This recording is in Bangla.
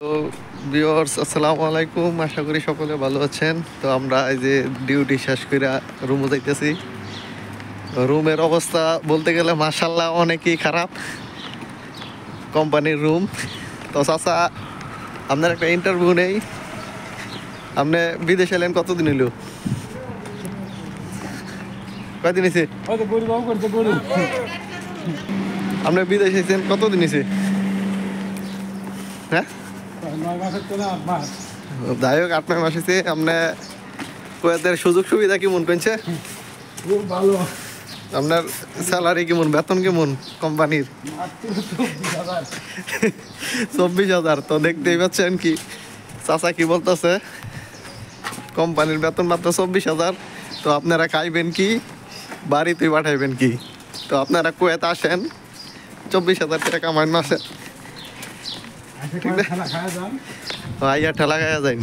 তো ভিউয়ার্স আসসালামু আলাইকুম, আশা করি সকলে ভালো আছেন। তো আমরা এই যে ডিউটি শেষ করে রুমে যাইতেছি। রুমের অবস্থা বলতে গেলে মাশাআল্লাহ অনেকই খারাপ, কোম্পানির রুম। তো চাচা, আপনার একটা ইন্টারভিউ নেই। আপনি বিদেশে এলেন কতদিন হইল? কয়দিন হয়েছে? আপনি বিদেশে এসেছেন কতদিন হয়েছে? হ্যাঁ, যাই হোক 8-9 মাস হয়েছে। আপনি কুয়েতের সুযোগ সুবিধা কেমন পেয়েছে? খুব ভালো। আপনার স্যালারি কেমন, বেতন কেমন কোম্পানির? 24,000। তো দেখতেই পাচ্ছেন কি চাচা কি বলতেছে, কোম্পানির বেতন মাত্র 24,000। তো আপনারা খাইবেন কি, বাড়িতে পাঠাইবেন কি? তো আপনারা কুয়েত আসেন, 24,000 টাকা কামাইন মাসে, ঠিক না? আইয়া ঠেলা খাইয়া যাইন।